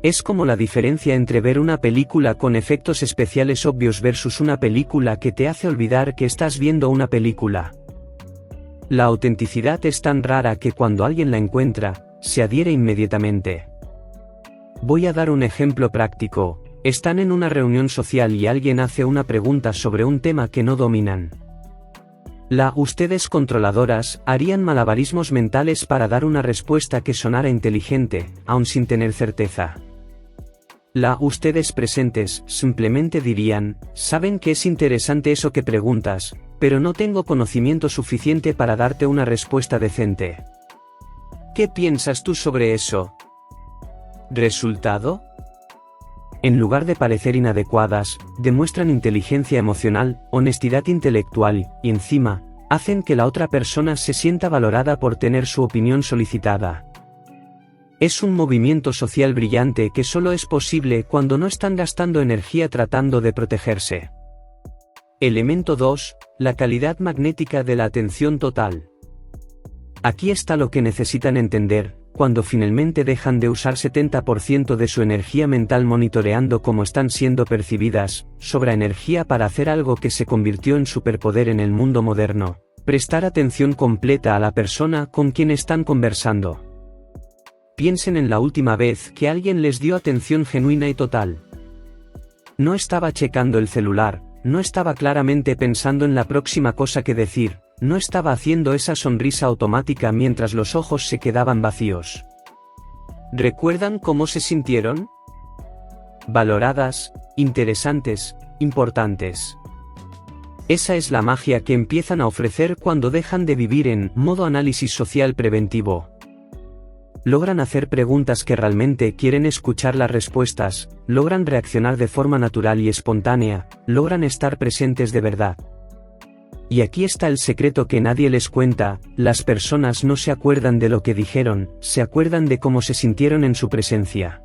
Es como la diferencia entre ver una película con efectos especiales obvios versus una película que te hace olvidar que estás viendo una película. La autenticidad es tan rara que cuando alguien la encuentra, se adhiere inmediatamente. Voy a dar un ejemplo práctico. Están en una reunión social y alguien hace una pregunta sobre un tema que no dominan. Ustedes controladoras harían malabarismos mentales para dar una respuesta que sonara inteligente, aun sin tener certeza. Ustedes presentes simplemente dirían: saben que es interesante eso que preguntas, pero no tengo conocimiento suficiente para darte una respuesta decente. ¿Qué piensas tú sobre eso? ¿Resultado? En lugar de parecer inadecuadas, demuestran inteligencia emocional, honestidad intelectual, y encima, hacen que la otra persona se sienta valorada por tener su opinión solicitada. Es un movimiento social brillante que solo es posible cuando no están gastando energía tratando de protegerse. Elemento 2. La calidad magnética de la atención total. Aquí está lo que necesitan entender: cuando finalmente dejan de usar 70% de su energía mental monitoreando cómo están siendo percibidas, sobra energía para hacer algo que se convirtió en superpoder en el mundo moderno: prestar atención completa a la persona con quien están conversando. Piensen en la última vez que alguien les dio atención genuina y total. No estaba checando el celular, no estaba claramente pensando en la próxima cosa que decir, no estaba haciendo esa sonrisa automática mientras los ojos se quedaban vacíos. ¿Recuerdan cómo se sintieron? Valoradas, interesantes, importantes. Esa es la magia que empiezan a ofrecer cuando dejan de vivir en modo análisis social preventivo. Logran hacer preguntas que realmente quieren escuchar las respuestas, logran reaccionar de forma natural y espontánea, logran estar presentes de verdad. Y aquí está el secreto que nadie les cuenta: las personas no se acuerdan de lo que dijeron, se acuerdan de cómo se sintieron en su presencia.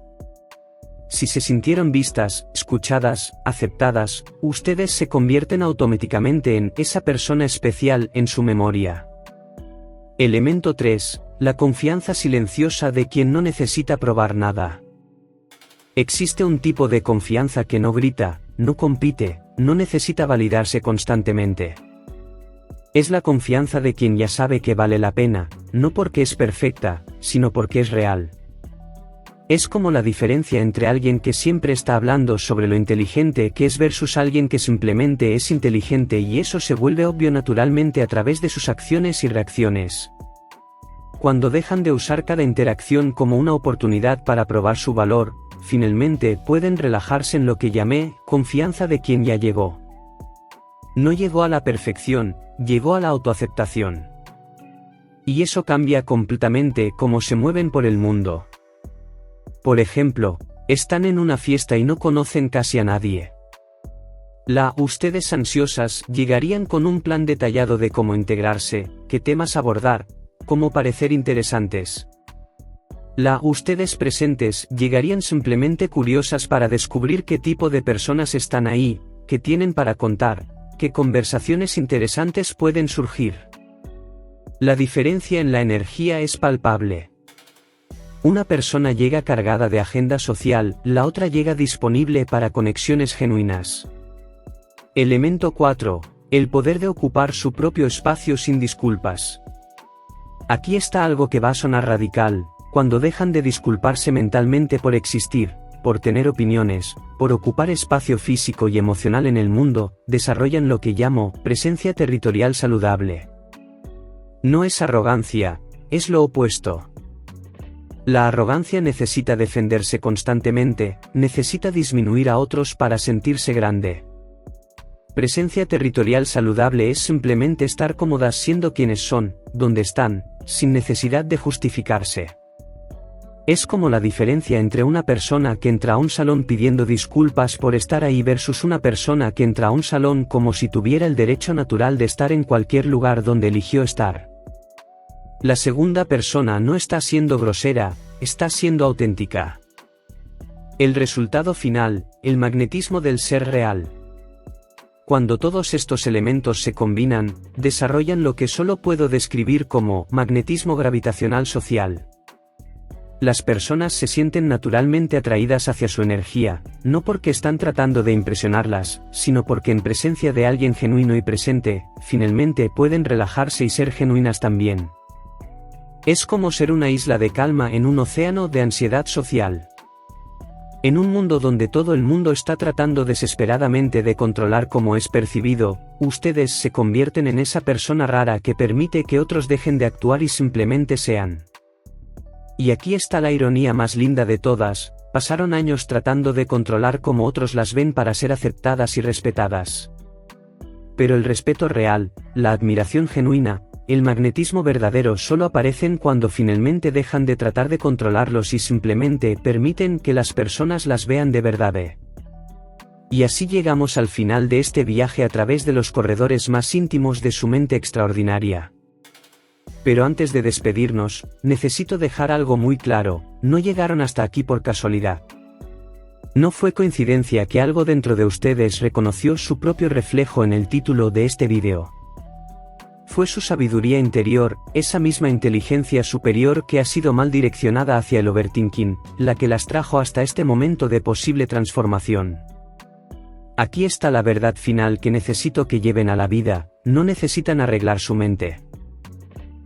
Si se sintieron vistas, escuchadas, aceptadas, ustedes se convierten automáticamente en esa persona especial en su memoria. Elemento 3. La confianza silenciosa de quien no necesita probar nada. Existe un tipo de confianza que no grita, no compite, no necesita validarse constantemente. Es la confianza de quien ya sabe que vale la pena, no porque es perfecta, sino porque es real. Es como la diferencia entre alguien que siempre está hablando sobre lo inteligente que es versus alguien que simplemente es inteligente, y eso se vuelve obvio naturalmente a través de sus acciones y reacciones. Cuando dejan de usar cada interacción como una oportunidad para probar su valor, finalmente pueden relajarse en lo que llamé confianza de quien ya llegó. No llegó a la perfección, llegó a la autoaceptación. Y eso cambia completamente cómo se mueven por el mundo. Por ejemplo, están en una fiesta y no conocen casi a nadie. Ustedes ansiosas llegarían con un plan detallado de cómo integrarse, qué temas abordar, cómo parecer interesantes. Ustedes presentes llegarían simplemente curiosas para descubrir qué tipo de personas están ahí, qué tienen para contar, qué conversaciones interesantes pueden surgir. La diferencia en la energía es palpable. Una persona llega cargada de agenda social, la otra llega disponible para conexiones genuinas. Elemento 4. El poder de ocupar su propio espacio sin disculpas. Aquí está algo que va a sonar radical: cuando dejan de disculparse mentalmente por existir, por tener opiniones, por ocupar espacio físico y emocional en el mundo, desarrollan lo que llamo presencia territorial saludable. No es arrogancia, es lo opuesto. La arrogancia necesita defenderse constantemente, necesita disminuir a otros para sentirse grande. Presencia territorial saludable es simplemente estar cómodas siendo quienes son, donde están, sin necesidad de justificarse. Es como la diferencia entre una persona que entra a un salón pidiendo disculpas por estar ahí versus una persona que entra a un salón como si tuviera el derecho natural de estar en cualquier lugar donde eligió estar. La segunda persona no está siendo grosera, está siendo auténtica. El resultado final, el magnetismo del ser real. Cuando todos estos elementos se combinan, desarrollan lo que solo puedo describir como magnetismo gravitacional social. Las personas se sienten naturalmente atraídas hacia su energía, no porque están tratando de impresionarlas, sino porque en presencia de alguien genuino y presente, finalmente pueden relajarse y ser genuinas también. Es como ser una isla de calma en un océano de ansiedad social. En un mundo donde todo el mundo está tratando desesperadamente de controlar cómo es percibido, ustedes se convierten en esa persona rara que permite que otros dejen de actuar y simplemente sean. Y aquí está la ironía más linda de todas: pasaron años tratando de controlar cómo otros las ven para ser aceptadas y respetadas. Pero el respeto real, la admiración genuina, el magnetismo verdadero solo aparecen cuando finalmente dejan de tratar de controlarlos y simplemente permiten que las personas las vean de verdad. Y así llegamos al final de este viaje a través de los corredores más íntimos de su mente extraordinaria. Pero antes de despedirnos, necesito dejar algo muy claro: no llegaron hasta aquí por casualidad. No fue coincidencia que algo dentro de ustedes reconoció su propio reflejo en el título de este video. Fue su sabiduría interior, esa misma inteligencia superior que ha sido mal direccionada hacia el overthinking, la que las trajo hasta este momento de posible transformación. Aquí está la verdad final que necesito que lleven a la vida: no necesitan arreglar su mente.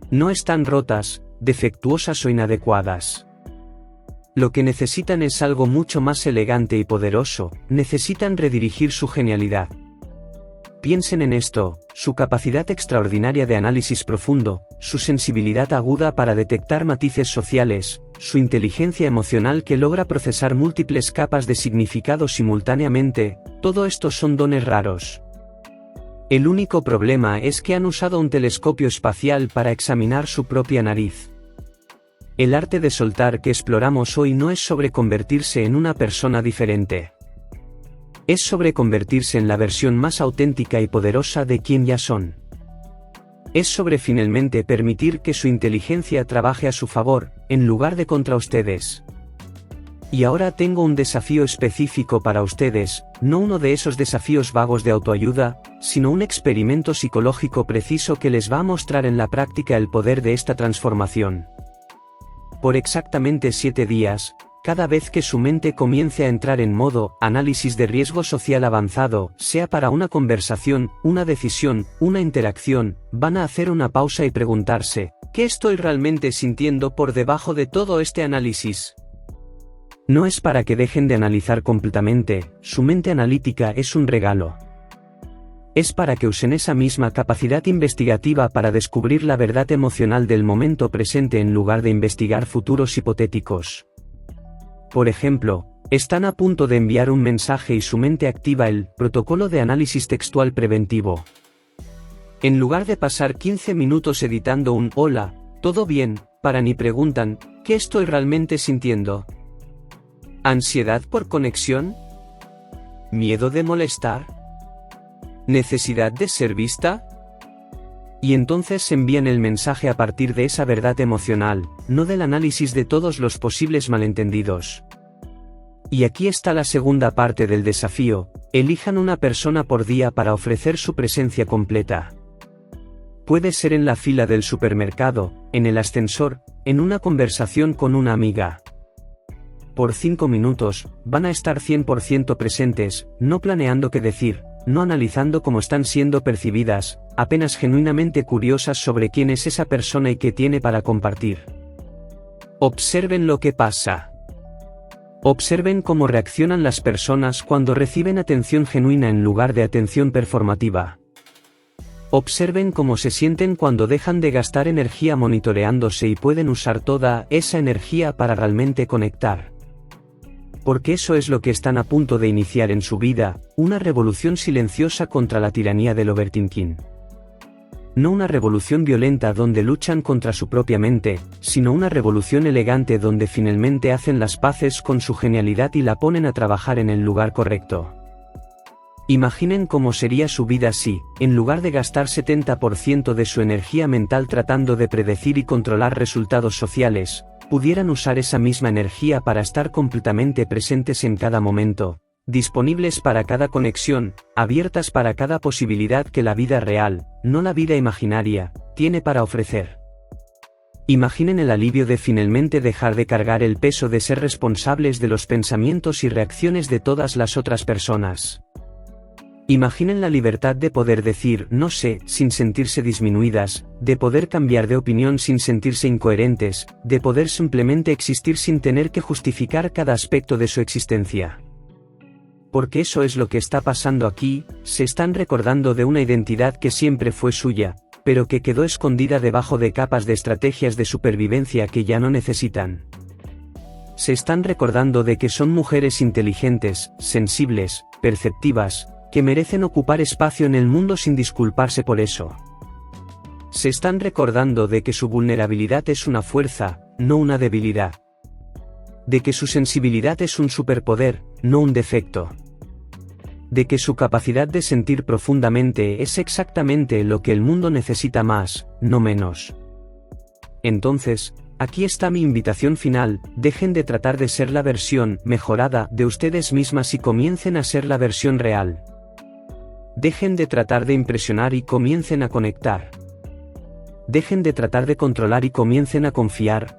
No están rotas, defectuosas o inadecuadas. Lo que necesitan es algo mucho más elegante y poderoso: necesitan redirigir su genialidad. Piensen en esto: su capacidad extraordinaria de análisis profundo, su sensibilidad aguda para detectar matices sociales, su inteligencia emocional que logra procesar múltiples capas de significado simultáneamente, todo esto son dones raros. El único problema es que han usado un telescopio espacial para examinar su propia nariz. El arte de soltar que exploramos hoy no es sobre convertirse en una persona diferente. Es sobre convertirse en la versión más auténtica y poderosa de quien ya son. Es sobre finalmente permitir que su inteligencia trabaje a su favor, en lugar de contra ustedes. Y ahora tengo un desafío específico para ustedes, no uno de esos desafíos vagos de autoayuda, sino un experimento psicológico preciso que les va a mostrar en la práctica el poder de esta transformación. Por exactamente 7 días, cada vez que su mente comience a entrar en modo análisis de riesgo social avanzado, sea para una conversación, una decisión, una interacción, van a hacer una pausa y preguntarse: ¿qué estoy realmente sintiendo por debajo de todo este análisis? No es para que dejen de analizar completamente, su mente analítica es un regalo. Es para que usen esa misma capacidad investigativa para descubrir la verdad emocional del momento presente en lugar de investigar futuros hipotéticos. Por ejemplo, están a punto de enviar un mensaje y su mente activa el protocolo de análisis textual preventivo. En lugar de pasar 15 minutos editando un «Hola, ¿todo bien?», paran y preguntan: ¿qué estoy realmente sintiendo? ¿Ansiedad por conexión? ¿Miedo de molestar? ¿Necesidad de ser vista? Y entonces envían el mensaje a partir de esa verdad emocional, no del análisis de todos los posibles malentendidos. Y aquí está la segunda parte del desafío: elijan una persona por día para ofrecer su presencia completa. Puede ser en la fila del supermercado, en el ascensor, en una conversación con una amiga. Por 5 minutos, van a estar 100% presentes, no planeando qué decir, no analizando cómo están siendo percibidas, apenas genuinamente curiosas sobre quién es esa persona y qué tiene para compartir. Observen lo que pasa. Observen cómo reaccionan las personas cuando reciben atención genuina en lugar de atención performativa. Observen cómo se sienten cuando dejan de gastar energía monitoreándose y pueden usar toda esa energía para realmente conectar. Porque eso es lo que están a punto de iniciar en su vida, una revolución silenciosa contra la tiranía del overthinking. No una revolución violenta donde luchan contra su propia mente, sino una revolución elegante donde finalmente hacen las paces con su genialidad y la ponen a trabajar en el lugar correcto. Imaginen cómo sería su vida si, en lugar de gastar 70% de su energía mental tratando de predecir y controlar resultados sociales, pudieran usar esa misma energía para estar completamente presentes en cada momento, disponibles para cada conexión, abiertas para cada posibilidad que la vida real, no la vida imaginaria, tiene para ofrecer. Imaginen el alivio de finalmente dejar de cargar el peso de ser responsables de los pensamientos y reacciones de todas las otras personas. Imaginen la libertad de poder decir no sé sin sentirse disminuidas, de poder cambiar de opinión sin sentirse incoherentes, de poder simplemente existir sin tener que justificar cada aspecto de su existencia. Porque eso es lo que está pasando aquí, se están recordando de una identidad que siempre fue suya, pero que quedó escondida debajo de capas de estrategias de supervivencia que ya no necesitan. Se están recordando de que son mujeres inteligentes, sensibles, perceptivas, que merecen ocupar espacio en el mundo sin disculparse por eso. Se están recordando de que su vulnerabilidad es una fuerza, no una debilidad. De que su sensibilidad es un superpoder, no un defecto. De que su capacidad de sentir profundamente es exactamente lo que el mundo necesita más, no menos. Entonces, aquí está mi invitación final: dejen de tratar de ser la versión mejorada de ustedes mismas y comiencen a ser la versión real. Dejen de tratar de impresionar y comiencen a conectar. Dejen de tratar de controlar y comiencen a confiar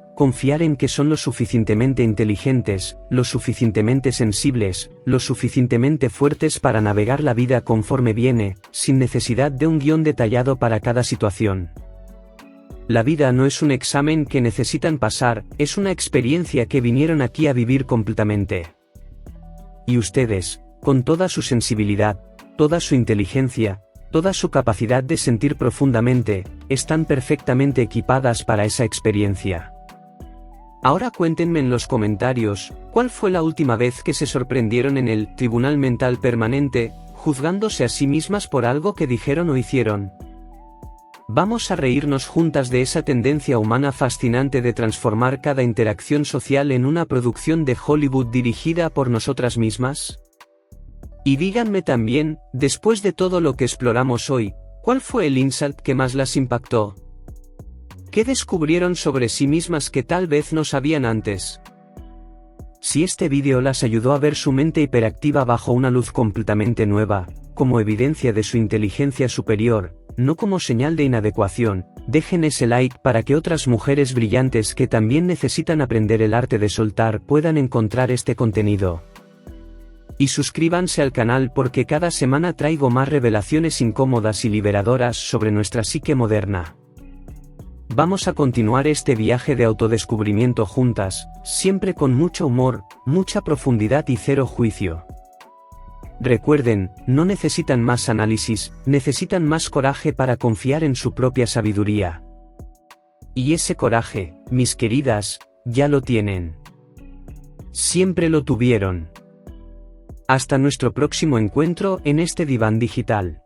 en que son lo suficientemente inteligentes, lo suficientemente sensibles, lo suficientemente fuertes para navegar la vida conforme viene, sin necesidad de un guión detallado para cada situación. La vida no es un examen que necesitan pasar, es una experiencia que vinieron aquí a vivir completamente. Y ustedes, con toda su sensibilidad, toda su inteligencia, toda su capacidad de sentir profundamente, están perfectamente equipadas para esa experiencia. Ahora cuéntenme en los comentarios, ¿cuál fue la última vez que se sorprendieron en el Tribunal Mental Permanente, juzgándose a sí mismas por algo que dijeron o hicieron? Vamos a reírnos juntas de esa tendencia humana fascinante de transformar cada interacción social en una producción de Hollywood dirigida por nosotras mismas. Y díganme también, después de todo lo que exploramos hoy, ¿cuál fue el insight que más las impactó? ¿Qué descubrieron sobre sí mismas que tal vez no sabían antes? Si este vídeo las ayudó a ver su mente hiperactiva bajo una luz completamente nueva, como evidencia de su inteligencia superior, no como señal de inadecuación, dejen ese like para que otras mujeres brillantes que también necesitan aprender el arte de soltar puedan encontrar este contenido. Y suscríbanse al canal porque cada semana traigo más revelaciones incómodas y liberadoras sobre nuestra psique moderna. Vamos a continuar este viaje de autodescubrimiento juntas, siempre con mucho humor, mucha profundidad y cero juicio. Recuerden, no necesitan más análisis, necesitan más coraje para confiar en su propia sabiduría. Y ese coraje, mis queridas, ya lo tienen. Siempre lo tuvieron. Hasta nuestro próximo encuentro en este diván digital.